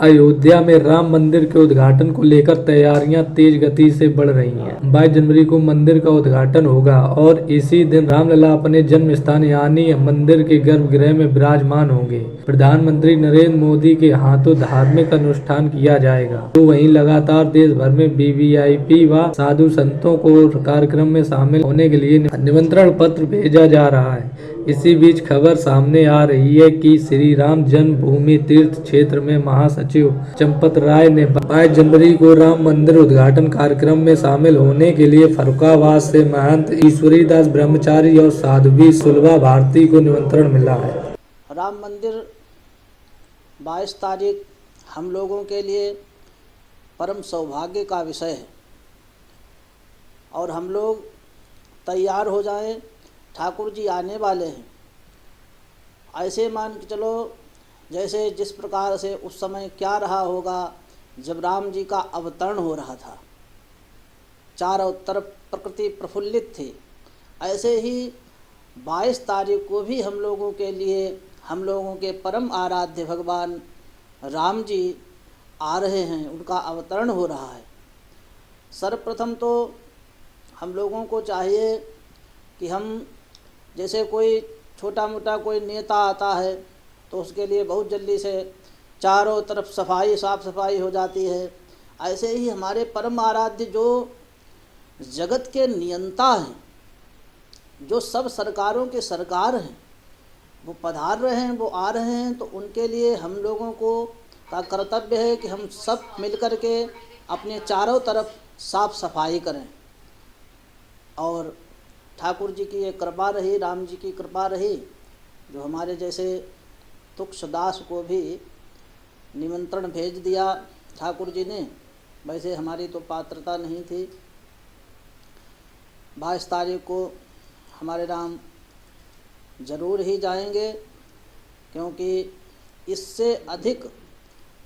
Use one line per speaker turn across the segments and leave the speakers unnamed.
अयोध्या में राम मंदिर के उद्घाटन को लेकर तैयारियां तेज गति से बढ़ रही हैं। 22 जनवरी को मंदिर का उद्घाटन होगा और इसी दिन रामलला अपने जन्म स्थान यानी मंदिर के गर्भगृह में विराजमान होंगे। प्रधानमंत्री नरेंद्र मोदी के हाथों धार्मिक अनुष्ठान किया जाएगा। तो वहीं लगातार देश भर में वीवीआईपी व साधु संतों को कार्यक्रम में शामिल होने के लिए निमंत्रण पत्र भेजा जा रहा है। इसी बीच खबर सामने आ रही है कि श्री राम जन्मभूमि तीर्थ क्षेत्र में महासचिव चंपत राय ने 22 जनवरी को राम मंदिर उद्घाटन कार्यक्रम में शामिल होने के लिए फर्रुखाबाद से महंत ईश्वरीदास ब्रह्मचारी और साध्वी सुलभा भारती को निमंत्रण मिला है।
राम मंदिर 22 तारीख हम लोगों के लिए परम सौभाग्य का विषय है और हम लोग तैयार हो जाएं। ठाकुर जी आने वाले हैं। ऐसे मान के चलो जैसे जिस प्रकार से उस समय क्या रहा होगा जब राम जी का अवतरण हो रहा था, चारों तरफ प्रकृति प्रफुल्लित थी, ऐसे ही 22 तारीख को भी हम लोगों के लिए हम लोगों के परम आराध्य भगवान राम जी आ रहे हैं, उनका अवतरण हो रहा है। सर्वप्रथम तो हम लोगों को चाहिए कि हम जैसे कोई छोटा मोटा कोई नेता आता है तो उसके लिए बहुत जल्दी से चारों तरफ सफाई साफ सफाई हो जाती है। ऐसे ही हमारे परम आराध्य जो जगत के नियंता हैं, जो सब सरकारों के सरकार हैं, वो पधार रहे हैं, वो आ रहे हैं, तो उनके लिए हम लोगों को का कर्तव्य है कि हम सब मिलकर के अपने चारों तरफ साफ सफाई करें। और ठाकुर जी की ये कृपा रही, राम जी की कृपा रही, जो हमारे जैसे तुक्षदास को भी निमंत्रण भेज दिया ठाकुर जी ने। वैसे हमारी तो पात्रता नहीं थी। 22 तारीख को हमारे राम जरूर ही जाएंगे, क्योंकि इससे अधिक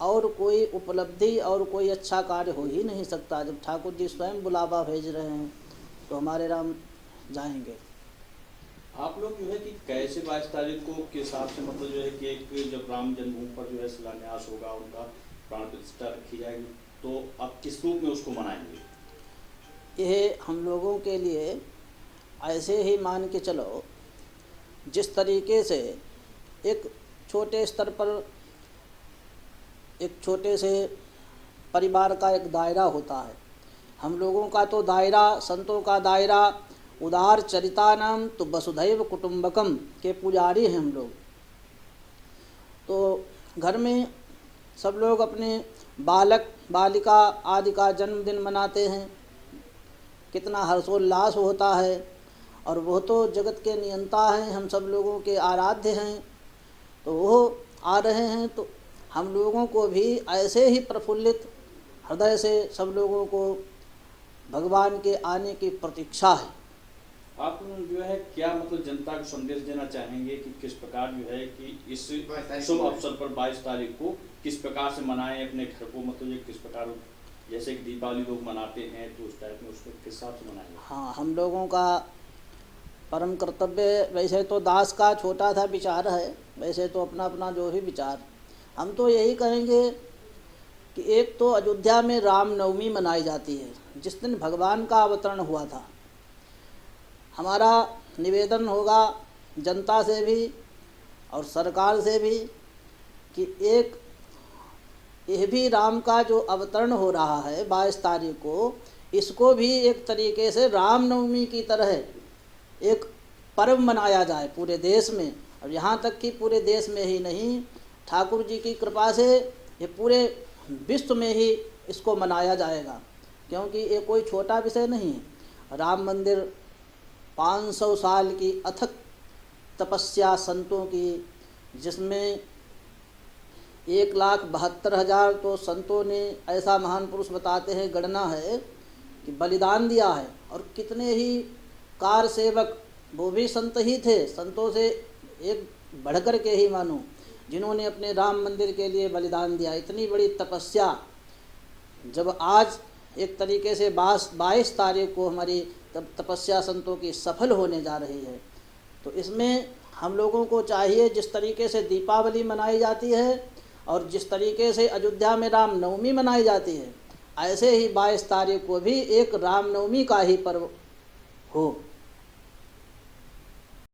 और कोई उपलब्धि और कोई अच्छा कार्य हो ही नहीं सकता। जब ठाकुर जी स्वयं बुलावा भेज रहे हैं तो हमारे राम जाएंगे।
आप लोग जो है कि कैसे 22 तारीख को के हिसाब से मतलब जो है कि एक जब राम जन्मभूमि पर जो है शिलान्यास होगा, उनका प्राण प्रतिष्ठा रखी जाएगी, तो आप किस रूप में उसको मनाएंगे?
यह हम लोगों के लिए ऐसे ही मान के चलो जिस तरीके से एक छोटे स्तर पर एक छोटे से परिवार का एक दायरा होता है। हम लोगों का तो दायरा, संतों का दायरा उदार चरितानाम तो वसुधैव कुटुंबकम के पुजारी हैं हम लोग। तो घर में सब लोग अपने बालक बालिका आदि का जन्मदिन मनाते हैं, कितना हर्षोल्लास होता है। और वो तो जगत के नियंता हैं, हम सब लोगों के आराध्य हैं, तो वो आ रहे हैं, तो हम लोगों को भी ऐसे ही प्रफुल्लित हृदय से सब लोगों को भगवान के आने की प्रतीक्षा है।
आप जो है क्या मतलब जनता को संदेश देना चाहेंगे कि किस प्रकार जो है कि इस शुभ अवसर पर 22 तारीख को किस प्रकार से मनाएं अपने घर को, मतलब ये किस प्रकार जैसे कि दीपावली लोग मनाते हैं तो उस टाइप में उसको किस हिसाब से मनाएंगे?
हाँ, हम लोगों का परम कर्तव्य वैसे तो दास का छोटा सा विचार है, वैसे तो अपना अपना जो भी विचार, हम तो यही कहेंगे कि एक तो अयोध्या में रामनवमी मनाई जाती है, जिस दिन भगवान का अवतरण हुआ था। हमारा निवेदन होगा जनता से भी और सरकार से भी कि एक यह भी राम का जो अवतरण हो रहा है 22 तारीख को, इसको भी एक तरीके से रामनवमी की तरह एक पर्व मनाया जाए पूरे देश में। और यहाँ तक कि पूरे देश में ही नहीं, ठाकुर जी की कृपा से ये पूरे विश्व में ही इसको मनाया जाएगा, क्योंकि ये कोई छोटा विषय नहीं है। राम मंदिर 500 साल की अथक तपस्या संतों की, जिसमें 1,72,000 तो संतों ने, ऐसा महान पुरुष बताते हैं, गणना है कि बलिदान दिया है। और कितने ही कार सेवक, वो भी संत ही थे, संतों से एक बढ़कर के ही मानो, जिन्होंने अपने राम मंदिर के लिए बलिदान दिया। इतनी बड़ी तपस्या जब आज एक तरीके से 22 तारीख को हमारी तपस्या संतों की सफल होने जा रही है, तो इसमें हम लोगों को चाहिए जिस तरीके से दीपावली मनाई जाती है, और जिस तरीके से अयोध्या में रामनवमी मनाई जाती है, ऐसे ही 22 तारीख को भी एक रामनवमी का ही पर्व